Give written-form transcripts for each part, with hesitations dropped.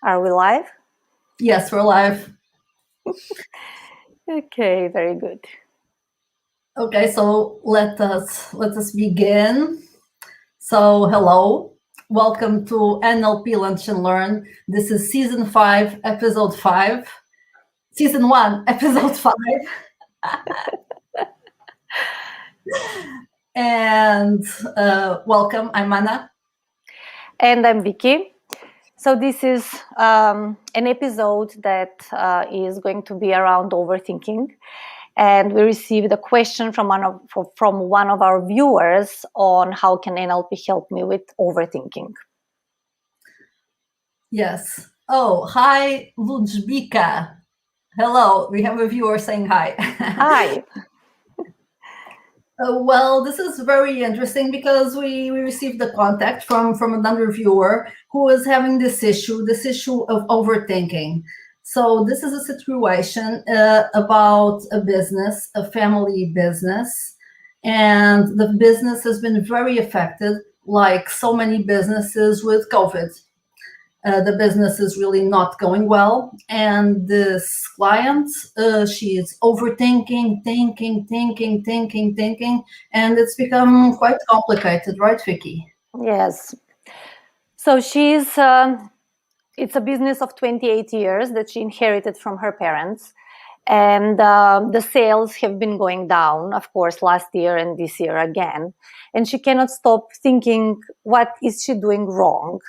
Are we live? Yes, we're live. Okay, very good. Okay, so let us begin. So hello, welcome to NLP Lunch and Learn. This is season 5, episode 5. Season 1, episode 5. And welcome, I'm Anna. And I'm Vicky. So this is an episode that is going to be around overthinking. And we received a question from one of our viewers on how can NLP help me with overthinking. Yes. Oh, hi, Ludwika. Hello, we have a viewer saying hi. Hi. Well, this is very interesting because we received the contact from another viewer who is having this issue of overthinking. So this is a situation about a business, a family business, and the business has been very affected, like so many businesses with COVID. The business is really not going well, and this client, she is overthinking, thinking, and it's become quite complicated, right, Vicky? Yes. So it's a business of 28 years that she inherited from her parents. And the sales have been going down, of course, last year and this year again. And she cannot stop thinking, what is she doing wrong?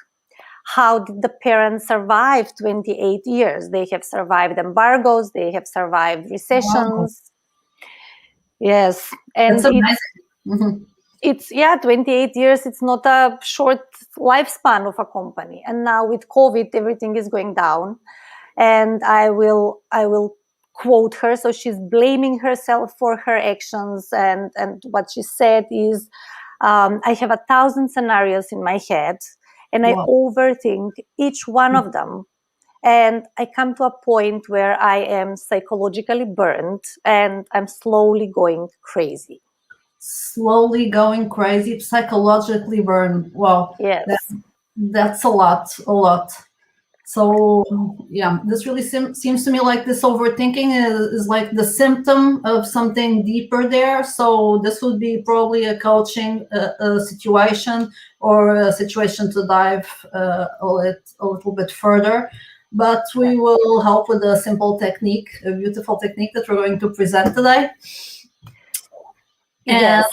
How did the parents survive 28 years? They have survived embargoes, they have survived recessions. Wow. Yes. And that's amazing. It's 28 years. It's not a short lifespan of a company. And now with COVID, everything is going down. And I will quote her. So she's blaming herself for her actions. And what she said is, I have 1,000 scenarios in my head and I overthink each one of them. And I come to a point where I am psychologically burnt and I'm slowly going crazy. Slowly going crazy, psychologically burned. Wow. Yes. That's a lot. So yeah, this really seems to me like this overthinking is like the symptom of something deeper there. So this would be probably a coaching situation or a situation to dive a little bit further. But we will help with a simple technique, a beautiful technique that we're going to present today. Yes.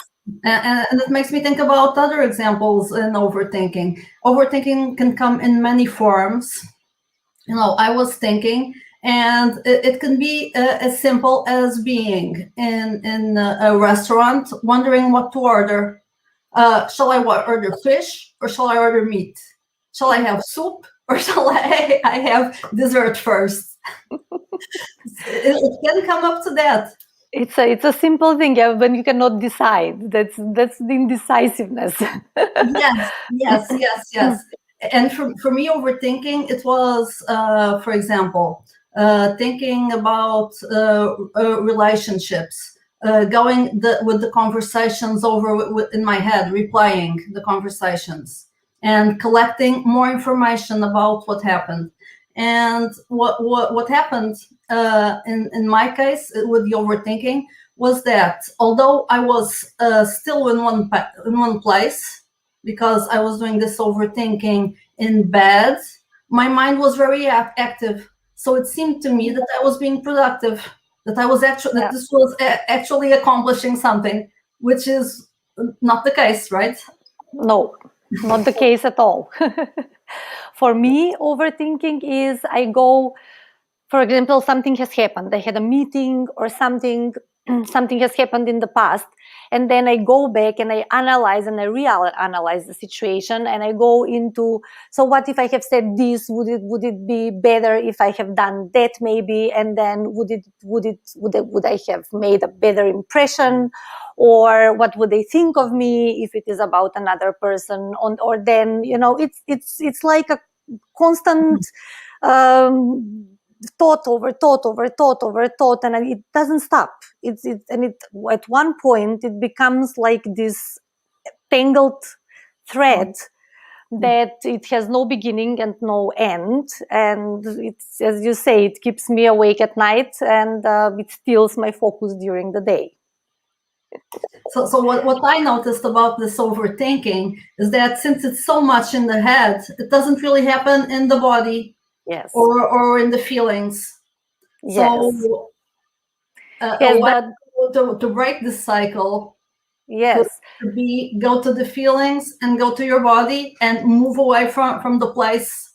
And it makes me think about other examples in overthinking. Overthinking can come in many forms. I was thinking, and it can be as simple as being in a restaurant, wondering what to order. Shall I order fish or shall I order meat? Shall I have soup or shall I have dessert first? It can come up to that. It's a simple thing, when you cannot decide. That's the indecisiveness. Yes. And for me, overthinking, it was, for example, thinking about relationships, going with the conversations over in my head, replaying the conversations, and collecting more information about what happened. And what happened in my case with the overthinking was that although I was still in one place, because I was doing this overthinking in bed, my mind was very active. So it seemed to me that I was being productive, that I was that this was actually accomplishing something, which is not the case, right? No, not the case at all. For me, overthinking is I go, for example, something has happened. I had a meeting or something has happened in the past. And then I go back and I analyze and I reanalyze the situation and I go into, so what if I have said this? Would it be better if I have done that maybe? And then would I have made a better impression? Or what would they think of me if it is about another person? Or then, it's like a constant thought over thought, and it doesn't stop. At one point it becomes like this tangled thread that it has no beginning and no end, and it's, as you say, it keeps me awake at night, and it steals my focus during the day. So what I noticed about this overthinking is that since it's so much in the head, it doesn't really happen in the body Yes. or in the feelings. So yes, a way to break this cycle yes, could be go to the feelings and go to your body and move away from the place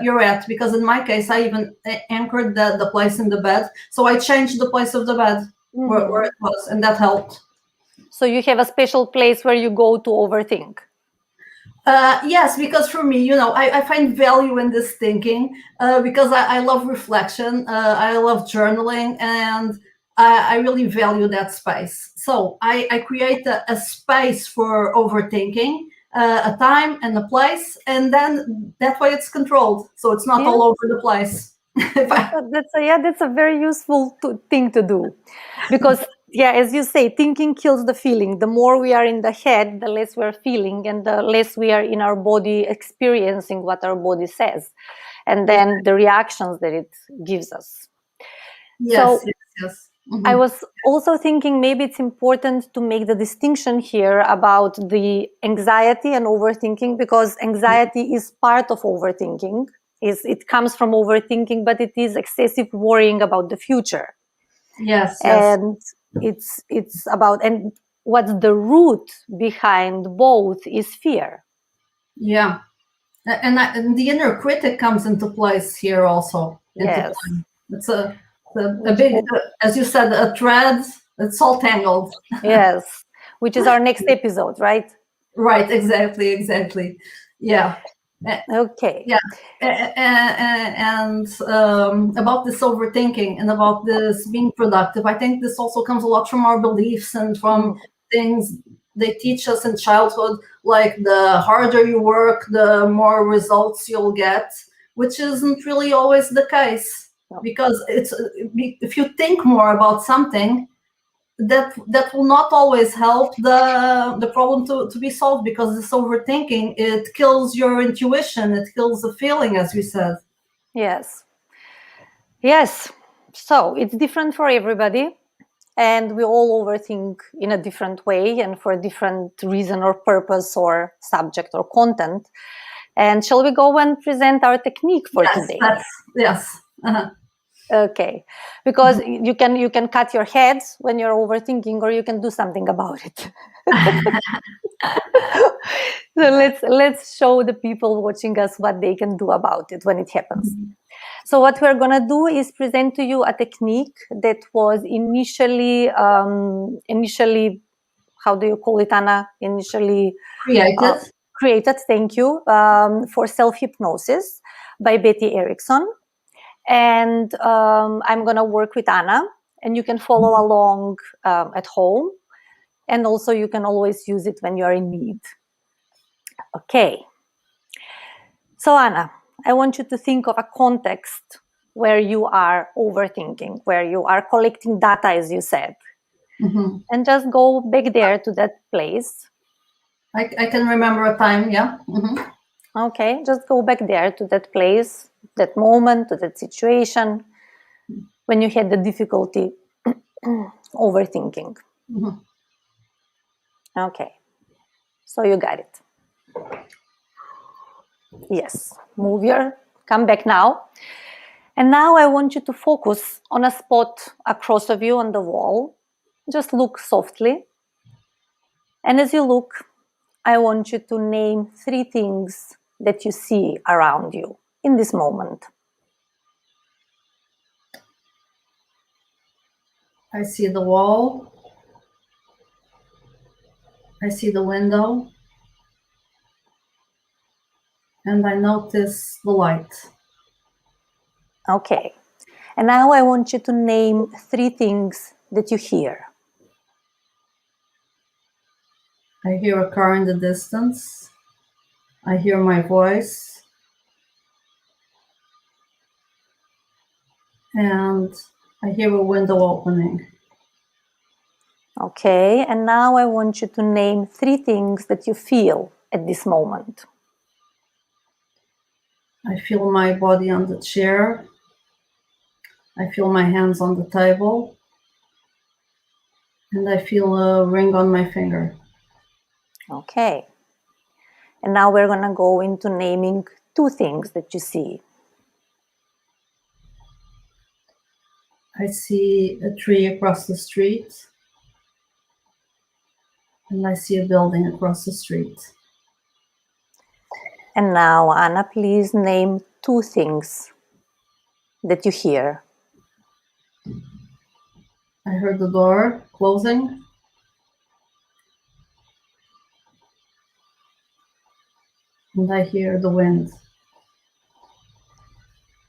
you're at. Because in my case, I even anchored the place in the bed. So I changed the place of the bed where it was, and that helped. So you have a special place where you go to overthink? Yes, because for me, I find value in this thinking because I love reflection. I love journaling, and I really value that space. So I create a space for overthinking, a time and a place, and then that way it's controlled. So it's not all over the place. That's a very useful thing to do, because as you say, thinking kills the feeling. The more we are in the head, the less we're feeling, and the less we are in our body experiencing what our body says, and then the reactions that it gives us. Yes. Mm-hmm. I was also thinking maybe it's important to make the distinction here about the anxiety and overthinking, because anxiety is part of overthinking. It comes from overthinking, but it is excessive worrying about the future. Yes. And it's about, and what's the root behind both is fear. Yeah. And the inner critic comes into place here also. Yes. It's a big, as you said, a thread. It's all tangled. Yes. Which is our next episode, right? Right. Exactly. Yeah. Okay. Yeah. And about this overthinking and about this being productive, I think this also comes a lot from our beliefs and from things they teach us in childhood, like the harder you work, the more results you'll get, which isn't really always the case. No. Because if you think more about something, that will not always help the problem to be solved, because this overthinking, it kills your intuition, it kills the feeling, as we said. Yes. So it's different for everybody, and we all overthink in a different way and for a different reason or purpose or subject or content. And shall we go and present our technique for today? Yes. Uh-huh. Okay, because you can cut your head when you're overthinking, or you can do something about it. So let's show the people watching us what they can do about it when it happens. So what we're gonna do is present to you a technique that was initially, how do you call it, Anna? Initially created. Thank you, for self-hypnosis by Betty Erickson. And I'm going to work with Anna, and you can follow along at home. And also you can always use it when you're in need. Okay. So Anna, I want you to think of a context where you are overthinking, where you are collecting data, as you said. Mm-hmm. And just go back there to that place. I can remember a time, yeah. Mm-hmm. Okay, just go back there to that place, that moment, to that situation when you had the difficulty overthinking. Mm-hmm. Okay, so you got it. Yes, come back now. And now I want you to focus on a spot across of you on the wall. Just look softly. And as you look, I want you to name 3 things that you see around you in this moment. I see the wall. I see the window. And I notice the light. Okay. And now I want you to name 3 things that you hear. I hear a car in the distance. I hear my voice. And I hear a window opening. Okay, and now I want you to name 3 things that you feel at this moment. I feel my body on the chair. I feel my hands on the table. And I feel a ring on my finger. Okay. And now we're going to go into naming 2 things that you see. I see a tree across the street. And I see a building across the street. And now, Anna, please name 2 things that you hear. I heard the door closing. And I hear the wind.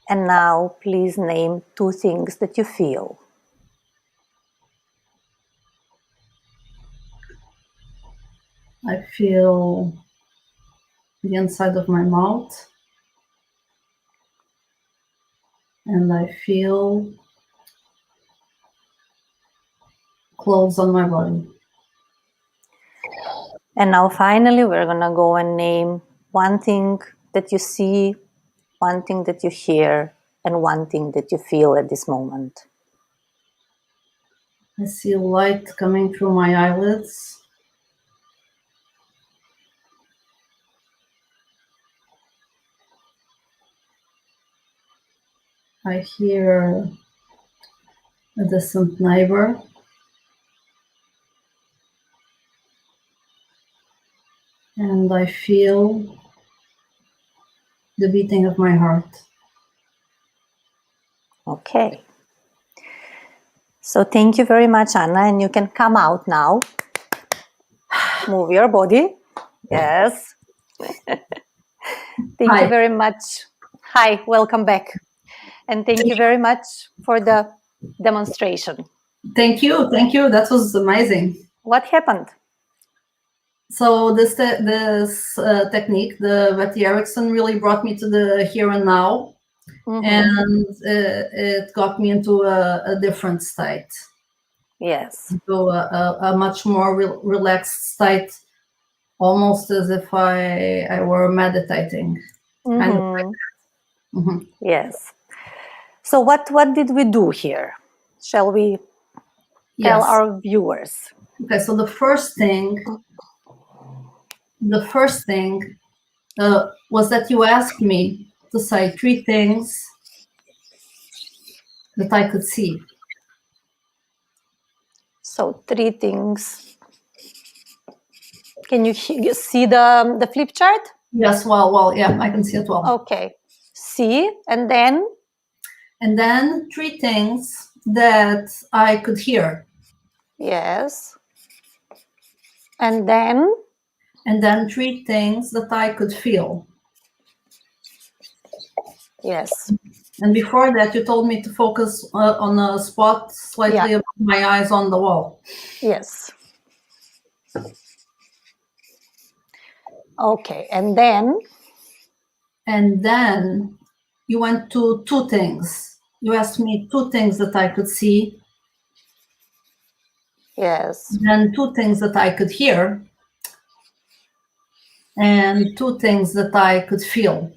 And now, please name 2 things that you feel. I feel the inside of my mouth. And I feel clothes on my body. And now, finally, we're going to go and name 1 thing that you see, 1 thing that you hear, and 1 thing that you feel at this moment. I see light coming through my eyelids. I hear a distant neighbor. And I feel the beating of my heart. Okay. So thank you very much, Anna, and you can come out now. Move your body. Yes. Thank Hi. you very much. Hi, welcome back. And thank you very much for the demonstration. Thank you. Thank you. That was amazing. What happened? So this technique, the Betty Erickson, really brought me to the here and now. And it got me into a different state. Yes. Into a much more relaxed state, almost as if I were meditating. Kind of like that. Yes. So what did we do here? Shall we tell our viewers? Okay, so the first thing was that you asked me to say 3 things that I could see. So 3 things. Can you see the flip chart? Yes, well, yeah, I can see it well. Okay. See, and then? And then 3 things that I could hear. Yes. And then? And then 3 things that I could feel. Yes. And before that, you told me to focus on a spot slightly above my eyes on the wall. Yes. Okay, and then? And then you went to 2 things. You asked me 2 things that I could see. Yes. Then 2 things that I could hear. And 2 things that I could feel.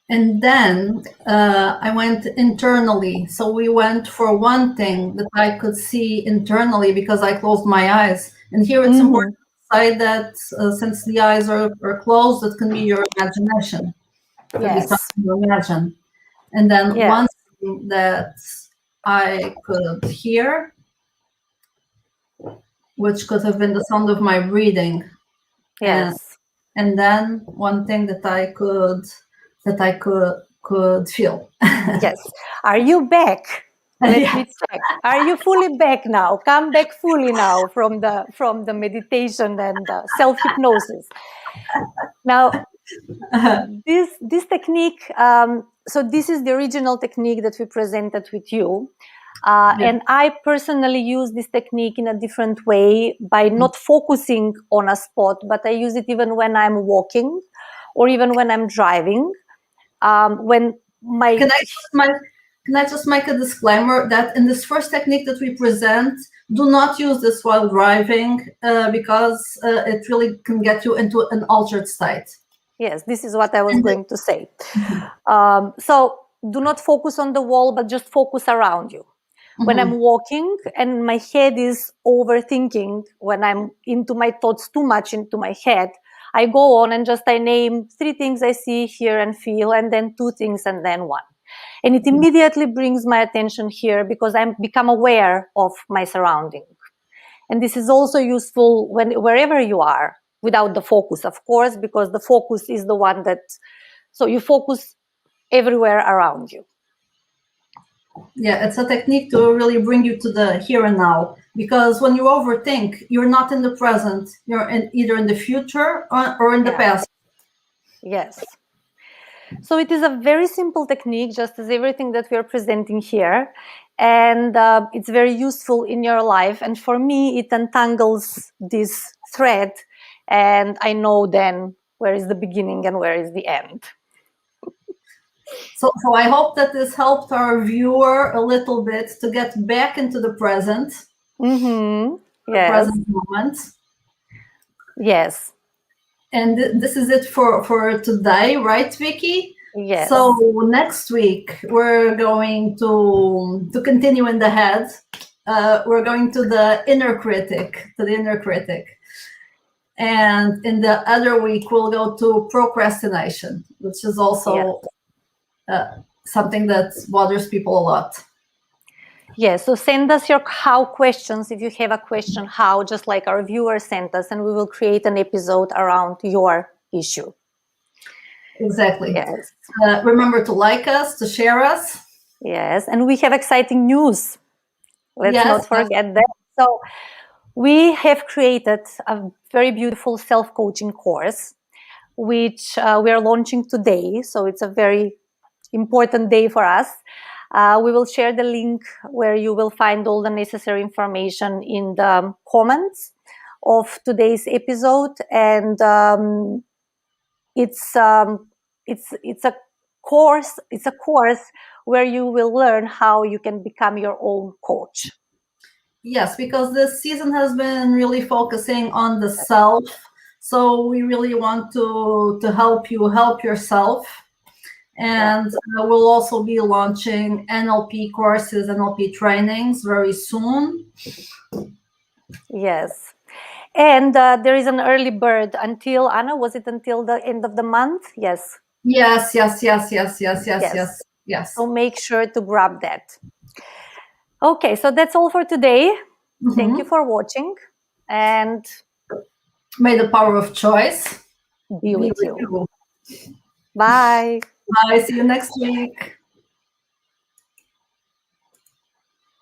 And then I went internally. So we went for 1 thing that I could see internally because I closed my eyes. And here it's important to say that since the eyes are closed, it can be your imagination. It can be something you imagine. And then 1 thing that I could hear, which could have been the sound of my breathing. Yes. And then 1 thing that I could feel. Yes. Are you back? Let me check. Are you fully back now? Come back fully now from the meditation and self-hypnosis. Now, this technique, so this is the original technique that we presented with you. And I personally use this technique in a different way by not focusing on a spot, but I use it even when I'm walking or even when I'm driving. When Can I just make a disclaimer that in this first technique that we present, do not use this while driving because it really can get you into an altered state. Yes, this is what I was going to say. Mhm. So do not focus on the wall, but just focus around you. When I'm walking and my head is overthinking, when I'm into my thoughts too much into my head, I go on and just I name 3 things I see, hear, and feel, and then 2 things, and then 1. And it immediately brings my attention here because I'm become aware of my surrounding. And this is also useful wherever you are, without the focus, of course, because the focus is the one that, so you focus everywhere around you. Yeah, it's a technique to really bring you to the here and now, because when you overthink, you're not in the present. You're either in the future or in the past. Yes. So it is a very simple technique, just as everything that we are presenting here. And it's very useful in your life. And for me, it untangles this thread. And I know then where is the beginning and where is the end. So I hope that this helped our viewer a little bit to get back into the present. Mm-hmm. The Yes. present moment. Yes. And this is it for today, right, Vicky? Yes. So next week we're going to continue in the head. We're going to the inner critic, and in the other week we'll go to procrastination, which is also something that bothers people a lot. Yes, so send us your how questions. If you have a question, how, just like our viewers sent us, and we will create an episode around your issue. Exactly. Yes. Remember to like us, to share us. Yes, and we have exciting news. Let's not forget Yes. that. So we have created a very beautiful self-coaching course, which we are launching today. So it's a very important day for us. We will share the link where you will find all the necessary information in the comments of today's episode. And it's a course. It's a course where you will learn how you can become your own coach. Yes, because this season has been really focusing on the self. So we really want to help you help yourself. And we'll also be launching NLP courses, NLP trainings very soon. Yes. And there is an early bird until, Anna, was it until the end of the month? Yes. Yes. So make sure to grab that. Okay, so that's all for today. Mm-hmm. Thank you for watching. And may the power of choice be with you. Bye. Bye. See you next week.